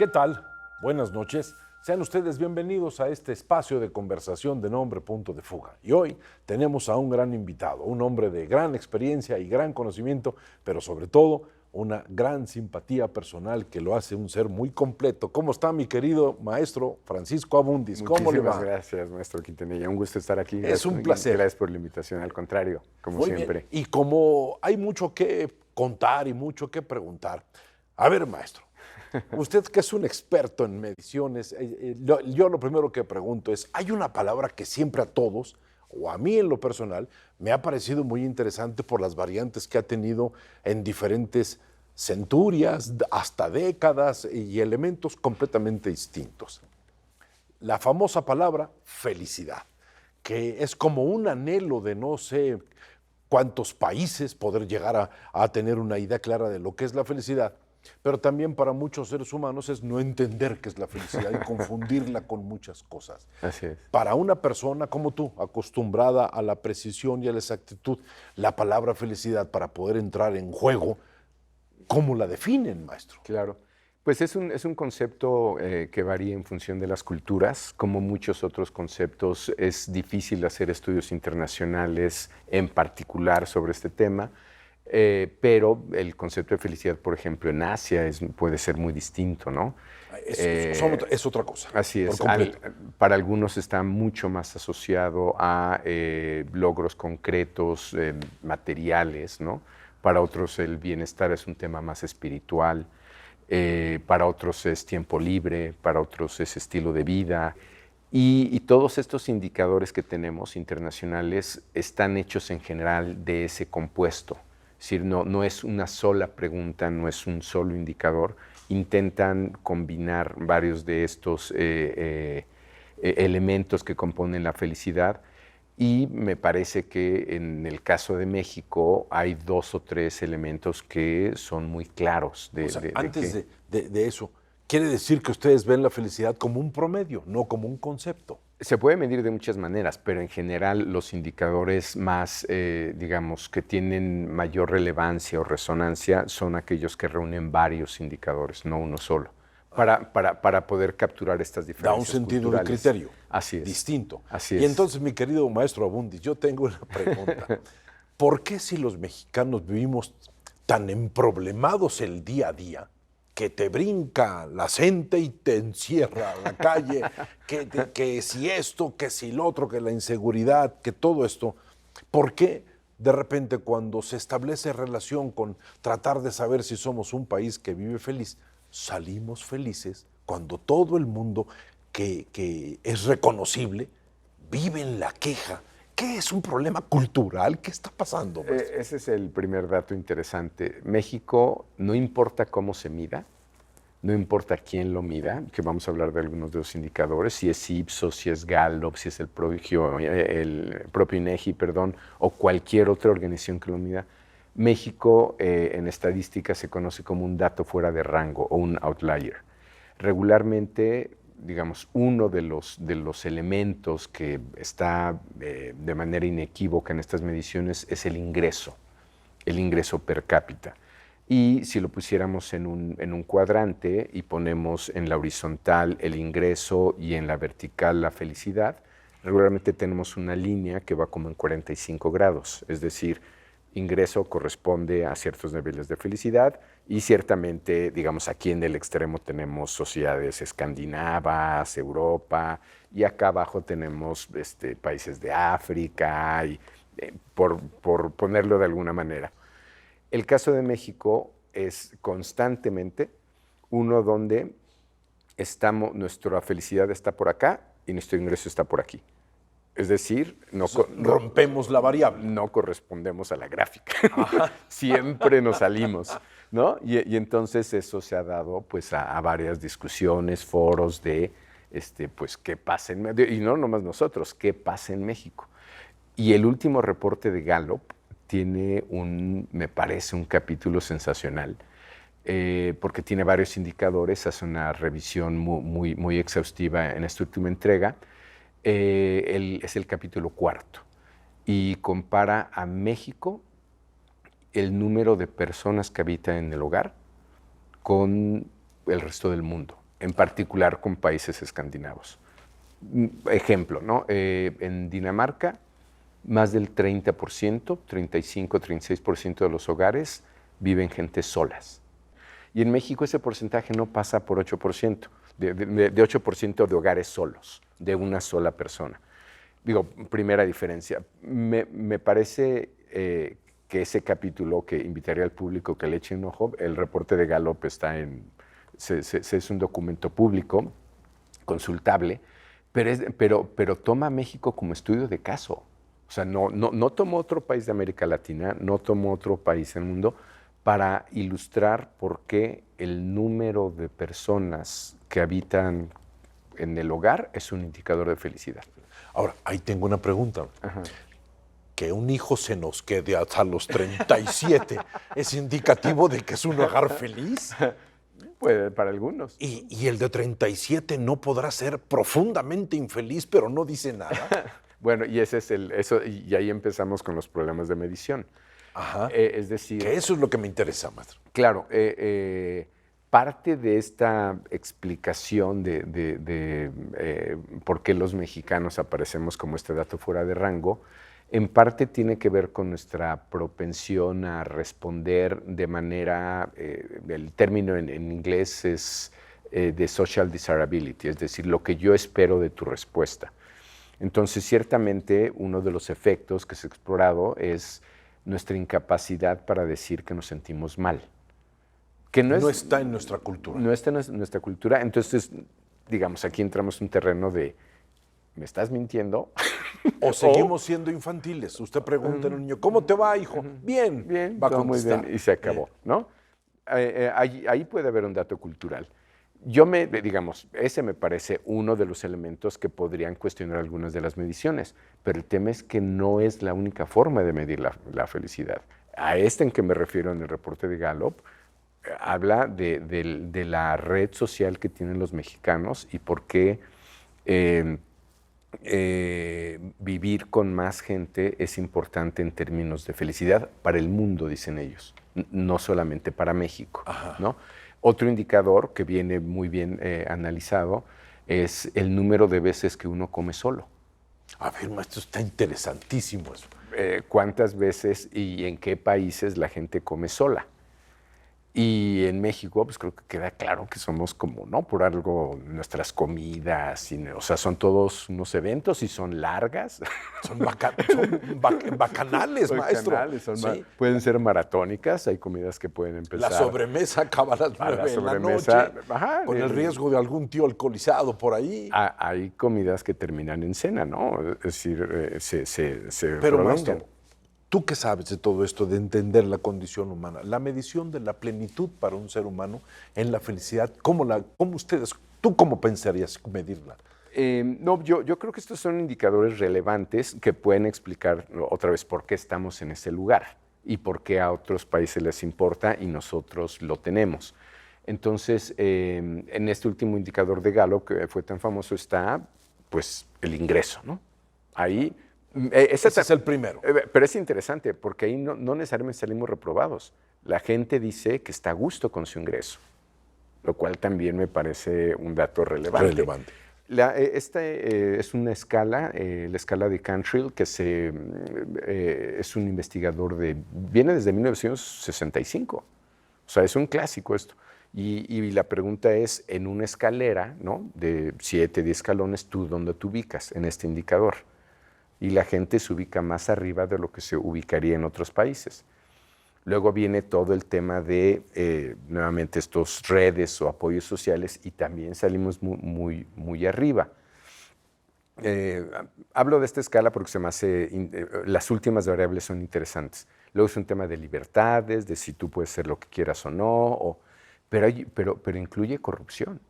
¿Qué tal? Buenas noches. Sean ustedes bienvenidos a este espacio de conversación de nombre Punto de Fuga. Y hoy tenemos a un gran invitado, un hombre de gran experiencia y gran conocimiento, pero sobre todo una gran simpatía personal que lo hace un ser muy completo. ¿Cómo está mi querido maestro Francisco Abundis? ¿Cómo le va? Muchísimas gracias, maestro Quintanilla. Un gusto estar aquí. Es un placer. Gracias por la invitación. Al contrario, como Muy siempre. bien. Y como hay mucho que contar y mucho que preguntar, a ver, maestro, usted que es un experto en mediciones, yo lo primero que pregunto es, hay una palabra que siempre a todos, o a mí en lo personal, me ha parecido muy interesante por las variantes que ha tenido en diferentes centurias, hasta décadas y elementos completamente distintos. La famosa palabra felicidad, que es como un anhelo de no sé cuántos países poder llegar a tener una idea clara de lo que es la felicidad, pero también para muchos seres humanos es no entender qué es la felicidad y confundirla con muchas cosas. Así es. Para una persona como tú, acostumbrada a la precisión y a la exactitud, la palabra felicidad para poder entrar en juego, ¿cómo la definen, maestro? Claro. Pues es un concepto que varía en función de las culturas. Como muchos otros conceptos, es difícil hacer estudios internacionales en particular sobre este tema. Pero el concepto de felicidad, por ejemplo, en Asia puede ser muy distinto, ¿no? Es otra cosa. Así es. Por completo. Para algunos está mucho más asociado a logros concretos, materiales, ¿no? Para otros el bienestar es un tema más espiritual. Para otros es tiempo libre, para otros es estilo de vida. Y todos estos indicadores que tenemos internacionales están hechos en general de ese compuesto. Es decir, no es una sola pregunta, no es un solo indicador. Intentan combinar varios de estos elementos que componen la felicidad. Y me parece que en el caso de México hay 2 o 3 elementos que son muy claros. Antes de eso, quiere decir que ustedes ven la felicidad como un promedio, no como un concepto. Se puede medir de muchas maneras, pero en general los indicadores más, digamos, que tienen mayor relevancia o resonancia son aquellos que reúnen varios indicadores, no uno solo, para poder capturar estas diferencias. Da un sentido culturales. de criterio. Así es. Distinto. Así y es. entonces, mi querido maestro Abundis, yo tengo una pregunta. ¿Por qué si los mexicanos vivimos tan emproblemados el día a día, que te brinca la gente y te encierra a la calle, que si esto, que si lo otro, que la inseguridad, que todo esto, ¿por qué de repente cuando se establece relación con tratar de saber si somos un país que vive feliz, salimos felices cuando todo el mundo que es reconocible vive en la queja? ¿Qué es un problema cultural? ¿Qué está pasando, maestro? Ese es el primer dato interesante. México, no importa cómo se mida, no importa quién lo mida, que vamos a hablar de algunos de los indicadores, si es Ipsos, si es Gallup, si es el propio INEGI, perdón, o cualquier otra organización que lo mida, México en estadística se conoce como un dato fuera de rango o un outlier. Regularmente, digamos, uno de los elementos que está de manera inequívoca en estas mediciones es el ingreso per cápita. Y si lo pusiéramos en un cuadrante y ponemos en la horizontal el ingreso y en la vertical la felicidad, regularmente tenemos una línea que va como en 45 grados, es decir, ingreso corresponde a ciertos niveles de felicidad y ciertamente, digamos, aquí en el extremo tenemos sociedades escandinavas, Europa, y acá abajo tenemos países de África, y, por ponerlo de alguna manera. El caso de México es constantemente uno donde nuestra felicidad está por acá y nuestro ingreso está por aquí. Es decir, rompemos la variable. No correspondemos a la gráfica. Siempre nos salimos, ¿no? Y entonces eso se ha dado pues, a varias discusiones, foros de pues, qué pasa en México. Y no nomás nosotros, qué pasa en México. Y el último reporte de Gallup tiene me parece un capítulo sensacional, porque tiene varios indicadores, hace una revisión muy exhaustiva en esta última entrega. Es el capítulo 4 y compara a México, el número de personas que habitan en el hogar, con el resto del mundo. en particular con países escandinavos. Ejemplo, ¿no? En Dinamarca, más del 30%, 35, 36% de los hogares viven gente solas. Y en México ese porcentaje no pasa por 8%, de 8% de hogares solos, de una sola persona. Digo, primera diferencia. Me parece que ese capítulo, que invitaría al público que le eche un ojo, el reporte de Gallup está es un documento público, consultable, pero toma a México como estudio de caso. O sea, no tomó otro país de América Latina, no tomó otro país del mundo para ilustrar por qué el número de personas que habitan en el hogar es un indicador de felicidad. Ahora, ahí tengo una pregunta. Ajá. Que un hijo se nos quede hasta los 37, ¿es indicativo de que es un hogar feliz? Puede, para algunos. Y el de 37 no podrá ser profundamente infeliz, pero no dice nada. Bueno, y ese es y ahí empezamos con los problemas de medición. Ajá. Es decir, que eso es lo que me interesa, maestro. claro, parte de esta explicación de por qué los mexicanos aparecemos como este dato fuera de rango, en parte tiene que ver con nuestra propensión a responder de manera, el término en inglés es de social desirability, es decir, lo que yo espero de tu respuesta. Entonces, ciertamente, uno de los efectos que se ha explorado es nuestra incapacidad para decir que nos sentimos mal. Que no está en nuestra cultura. No está en nuestra cultura. Entonces, digamos, aquí entramos en un terreno de, ¿me estás mintiendo? O seguimos siendo infantiles. Usted pregunta a un niño, ¿cómo te va, hijo? Bien, Bien, va a todo muy contestar. bien, y se acabó, ¿no? Ahí puede haber un dato cultural. Digamos, ese me parece uno de los elementos que podrían cuestionar algunas de las mediciones, pero el tema es que no es la única forma de medir la felicidad. A este en que me refiero en el reporte de Gallup, habla de la red social que tienen los mexicanos y por qué vivir con más gente es importante en términos de felicidad para el mundo, dicen ellos, no solamente para México, ¿no? Otro indicador que viene muy bien analizado es el número de veces que uno come solo. A ver, maestro, está interesantísimo eso. ¿Cuántas veces y en qué países la gente come sola? Y en México, pues creo que queda claro que somos como, ¿no? Por algo, nuestras comidas, o sea, son todos unos eventos y son largas. Son bacanales, maestro. Sí. Pueden ser maratónicas, hay comidas que pueden empezar. La sobremesa acaba a las 9 de la noche, con el riesgo de algún tío alcoholizado por ahí. Hay comidas que terminan en cena, ¿no? Es decir, se Pero, prolongan. maestro, ¿tú qué sabes de todo esto, de entender la condición humana? La medición de la plenitud para un ser humano en la felicidad, ¿tú cómo pensarías medirla? No, yo creo que estos son indicadores relevantes que pueden explicar otra vez por qué estamos en ese lugar y por qué a otros países les importa y nosotros lo tenemos. Entonces, en este último indicador de Gallup que fue tan famoso está, pues, el ingreso, ¿no? Ahí... Ese es el primero. Pero es interesante porque ahí no necesariamente salimos reprobados. La gente dice que está a gusto con su ingreso, lo cual también me parece un dato relevante. Esta es una escala, la escala de Cantrill, que es un investigador viene desde 1965. O sea, es un clásico esto. Y la pregunta es, en una escalera, ¿no? De 7, 10 escalones, ¿tú dónde te ubicas en este indicador? Y la gente se ubica más arriba de lo que se ubicaría en otros países. Luego viene todo el tema de, nuevamente, estos redes o apoyos sociales y también salimos muy arriba. Hablo de esta escala porque se me hace, las últimas variables son interesantes. Luego es un tema de libertades, de si tú puedes ser lo que quieras o no, pero incluye corrupción.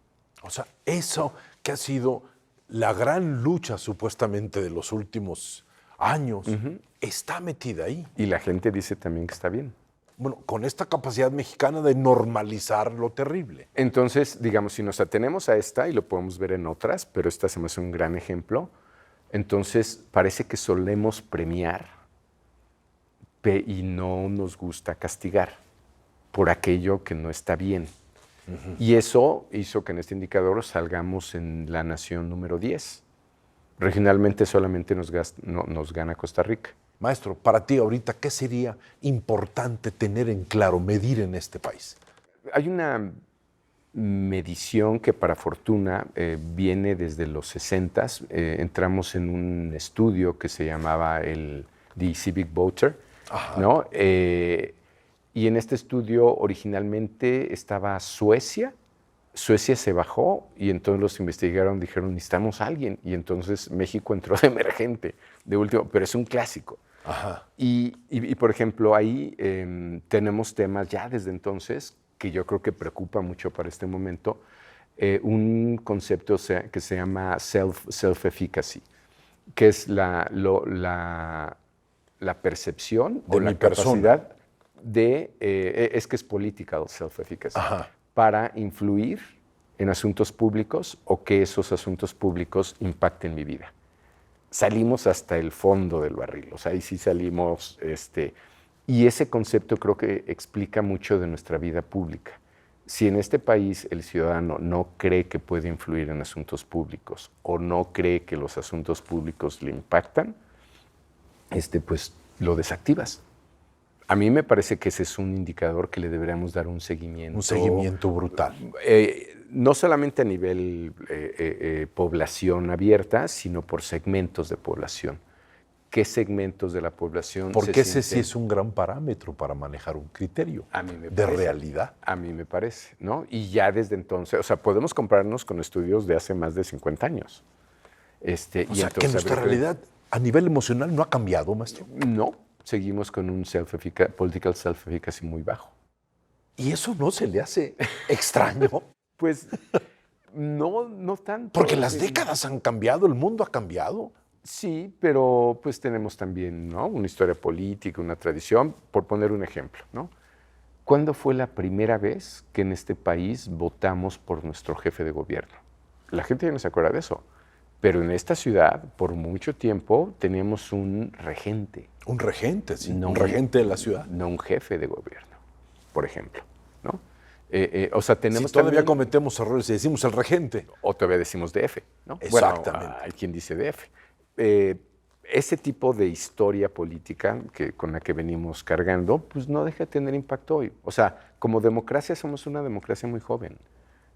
O sea, eso que ha sido la gran lucha supuestamente de los últimos años, está metida ahí. Y la gente dice también que está bien. Bueno, con esta capacidad mexicana de normalizar lo terrible. Entonces, digamos, si nos atenemos a esta, y lo podemos ver en otras, pero esta se me hace un gran ejemplo, entonces parece que solemos premiar y no nos gusta castigar por aquello que no está bien. Y eso hizo que en este indicador salgamos en la nación número 10. Regionalmente solamente nos gana Costa Rica. Maestro, para ti ahorita, ¿qué sería importante tener en claro, medir en este país? Hay una medición que para fortuna viene desde los 60s. Entramos en un estudio que se llamaba The Civic Voter, ¿no? Y en este estudio originalmente estaba Suecia. Suecia se bajó y entonces los investigaron, dijeron, necesitamos a alguien. Y entonces México entró de emergente, de último, pero es un clásico. Ajá. Y por ejemplo, ahí tenemos temas ya desde entonces que yo creo que preocupa mucho para este momento, un concepto que se llama self-efficacy, que es la percepción de o la mi persona. capacidad es que es political self-efficacy, para influir en asuntos públicos o que esos asuntos públicos impacten mi vida. Salimos hasta el fondo del barril, o sea, ahí sí salimos, y ese concepto creo que explica mucho de nuestra vida pública. Si en este país el ciudadano no cree que puede influir en asuntos públicos o no cree que los asuntos públicos le impactan, pues lo desactivas. A mí me parece que ese es un indicador que le deberíamos dar un seguimiento. Un seguimiento brutal. No solamente a nivel población abierta, sino por segmentos de población. ¿Qué segmentos de la población? Porque ese sí es un gran parámetro para manejar un criterio de realidad. A mí me parece, ¿no? Y ya desde entonces, o sea, podemos compararnos con estudios de hace más de 50 años. O sea, que nuestra realidad a nivel emocional no ha cambiado, maestro. No, seguimos con un political self-efficacy muy bajo. ¿Y eso no se le hace extraño? Pues no tanto. Porque las décadas han cambiado, el mundo ha cambiado. Sí, pero pues tenemos también, ¿no?, una historia política, una tradición, por poner un ejemplo, ¿no? ¿Cuándo fue la primera vez que en este país votamos por nuestro jefe de gobierno? La gente ya no se acuerda de eso, pero en esta ciudad, por mucho tiempo, teníamos un regente. Un regente, sí, no un regente de la ciudad. No un jefe de gobierno, por ejemplo, ¿no? O sea, tenemos si todavía también, cometemos errores y decimos el regente. O todavía decimos DF, ¿no? Exactamente. Bueno, hay quien dice DF. Ese tipo de historia política con la que venimos cargando, pues no deja de tener impacto hoy. O sea, como democracia somos una democracia muy joven,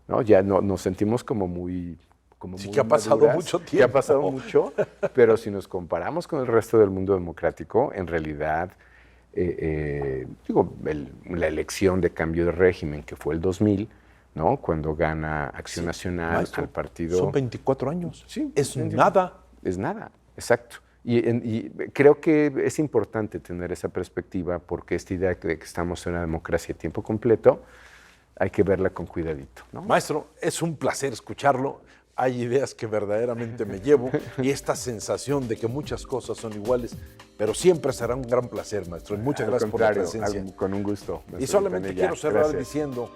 ¿no? Ya nos sentimos como muy sí, muy que ha pasado maduras, mucho tiempo. Que ha pasado mucho, pero si nos comparamos con el resto del mundo democrático, en realidad, la elección de cambio de régimen, que fue el 2000, ¿no?, cuando gana Acción Nacional, maestro, al partido... Son 24 años. Sí, es nada. Es nada, exacto. Y creo que es importante tener esa perspectiva, porque esta idea de que estamos en una democracia a tiempo completo, hay que verla con cuidadito, ¿no? Maestro, es un placer escucharlo. Hay ideas que verdaderamente me llevo y esta sensación de que muchas cosas son iguales, pero siempre será un gran placer, maestro. Y muchas gracias por la presencia. Con un gusto. Y solamente quiero cerrar diciendo,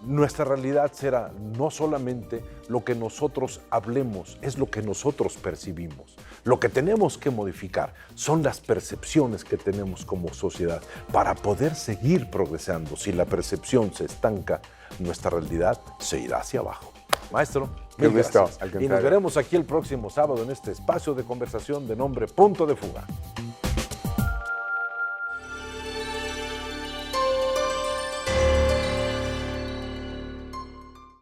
nuestra realidad será no solamente lo que nosotros hablemos, es lo que nosotros percibimos. Lo que tenemos que modificar son las percepciones que tenemos como sociedad para poder seguir progresando. Si la percepción se estanca, nuestra realidad se irá hacia abajo. Maestro, mil gracias. Y nos veremos aquí el próximo sábado en este espacio de conversación de nombre Punto de Fuga.